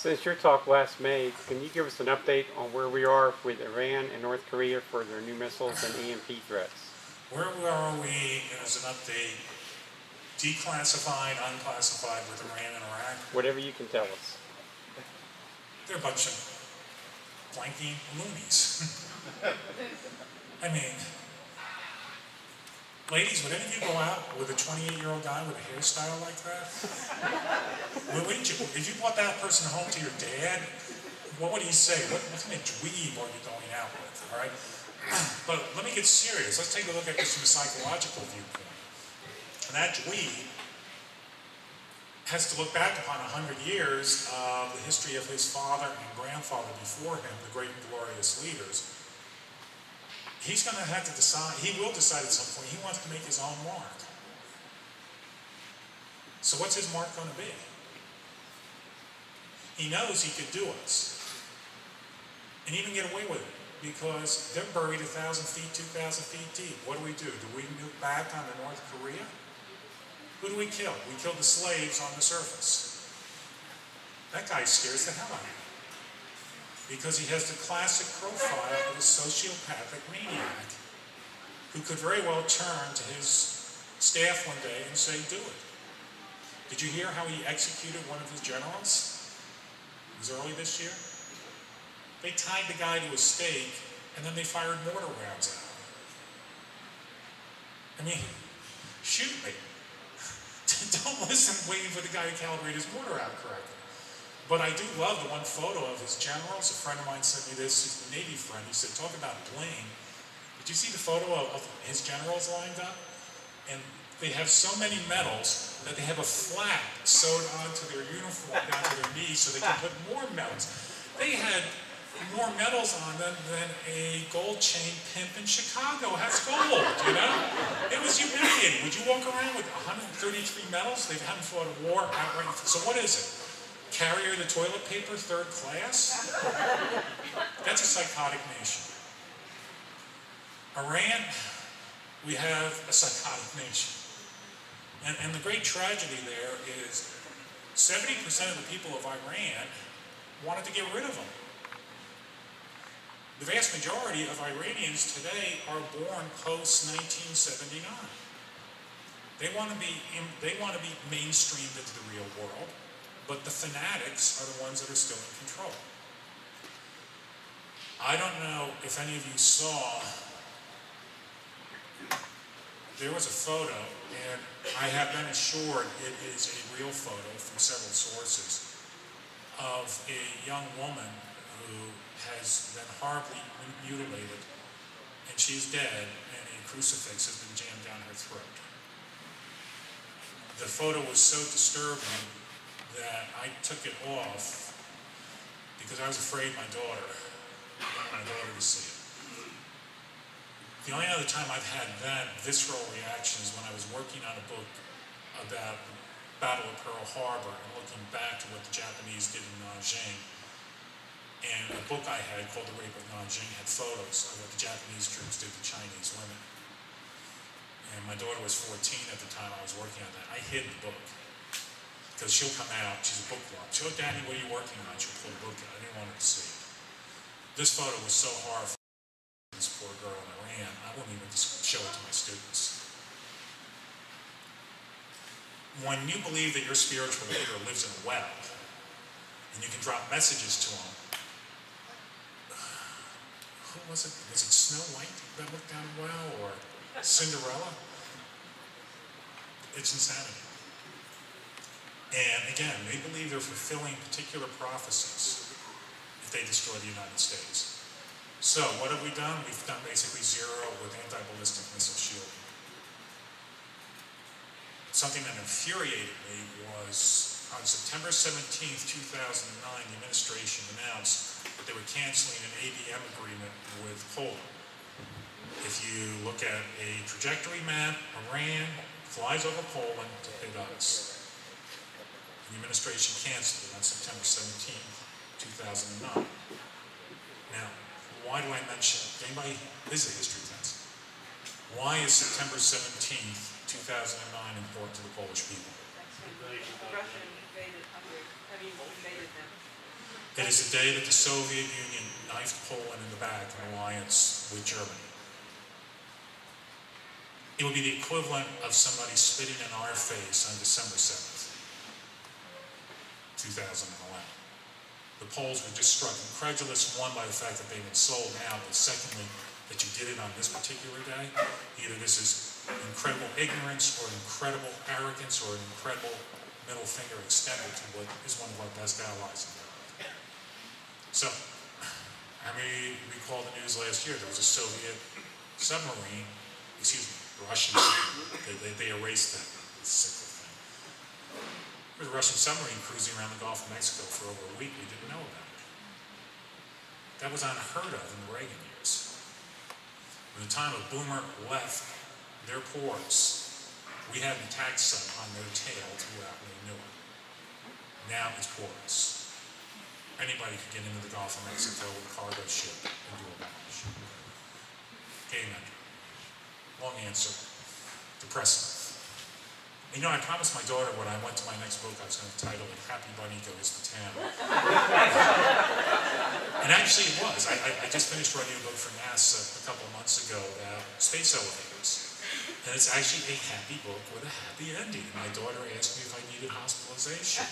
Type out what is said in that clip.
Since your talk last May, can you give us an update on where we are with Iran and North Korea for their new missiles and EMP threats? Where are we as an update? Declassified, unclassified with Iran and Iraq? Whatever you can tell us. They're a bunch of blanking loonies. I mean, ladies, would any of you go out with a 28-year-old guy with a hairstyle like that? If you brought that person home to your dad, what would he say? What kind of dweeb are you going out with, all right? But let me get serious. Let's take a look at this from a psychological viewpoint. And that dweeb has to look back upon 100 years of the history of his father and grandfather before him, the great and glorious leaders. He's going to have to decide, he will decide at some point, he wants to make his own mark. So what's his mark going to be? He knows he could do us. And even get away with it. Because they're buried 1,000 feet, 2,000 feet deep. What do? Do we move back onto North Korea? Who do we kill? We kill the slaves on the surface. That guy scares the hell out of me. Because he has the classic profile of a sociopathic maniac who could very well turn to his staff one day and say, do it. Did you hear how he executed one of his generals? It was early this year. They tied the guy to a stake and then they fired mortar rounds at him. I mean, shoot me. Don't listen waiting for the guy to calibrate his mortar out correctly. But I do love the one photo of his generals. A friend of mine sent me this. He's a Navy friend. He said, talk about bling. Did you see the photo of his generals lined up? And they have so many medals that they have a flap sewed onto their uniform down to their knees so they can put more medals. They had more medals on them than a gold chain pimp in Chicago has gold, you know? It was humiliating. Would you walk around with 133 medals? They haven't fought a war outright. So what is it? Carrier the toilet paper, third class? That's a psychotic nation. Iran, we have a psychotic nation. And the great tragedy there is 70% of the people of Iran wanted to get rid of them. The vast majority of Iranians today are born post-1979. They want to be mainstreamed into the real world, but the fanatics are the ones that are still in control. I don't know if any of you saw, there was a photo, and I have been assured it is a real photo from several sources, of a young woman who has been horribly mutilated, and she's dead, and a crucifix has been jammed down her throat. The photo was so disturbing that I took it off because I was afraid I wanted my daughter to see it. The only other time I've had that visceral reaction is when I was working on a book about the Battle of Pearl Harbor and looking back to what the Japanese did in Nanjing. And a book I had called The Rape of Nanjing had photos of what the Japanese troops did to Chinese women. And my daughter was 14 at the time I was working on that. I hid the book. Because she'll come out, she's a bookworm. She'll go, Daddy, what are you working on? She'll pull the book out. I didn't want her to see it. This photo was so horrifying. This poor girl in Iran, I wouldn't even show it to my students. When you believe that your spiritual leader lives in a web, and you can drop messages to him, who was it? Was it Snow White that looked down well, or Cinderella? It's insanity. And again, they believe they're fulfilling particular prophecies if they destroy the United States. So what have we done? We've done basically zero with anti-ballistic missile shielding. Something that infuriated me was on September 17th, 2009, the administration announced that they were canceling an ABM agreement with Poland. If you look at a trajectory map, Iran flies over Poland to hit us. The administration canceled it on September 17th, 2009. Now, why do I mention it? Anybody? This is a history test. Why is September 17th, 2009 important to the Polish people? Russia invaded Hungary. Invaded them. It is the day that the Soviet Union knifed Poland in the back in alliance with Germany. It would be the equivalent of somebody spitting in our face on December 7th, 2011. The Poles were just struck incredulous, one, by the fact that they've been sold out, but secondly, that you did it on this particular day. Either this is incredible ignorance or incredible arrogance or an incredible middle finger extended to what is one of our best allies in the world. So, how many recall the news last year? There was a Soviet submarine, Russian submarine. They erased that sickle thing. There was a Russian submarine cruising around the Gulf of Mexico for over a week. We didn't know about it. That was unheard of in the Reagan years. When the time of Boomer left their ports, we had an attack sun on their tail throughout, and they knew it. Now it's porous. Anybody could get into the Gulf of Mexico with a cargo ship and do a battle. Game ender. Long answer. Depressing. You know, I promised my daughter when I went to my next book I was going to title it Happy Bunny Goes to Town. And actually it was. I just finished writing a book for NASA a couple of months ago about space elevators. And it's actually a happy book with a happy ending. And my daughter asked me if I needed hospitalization.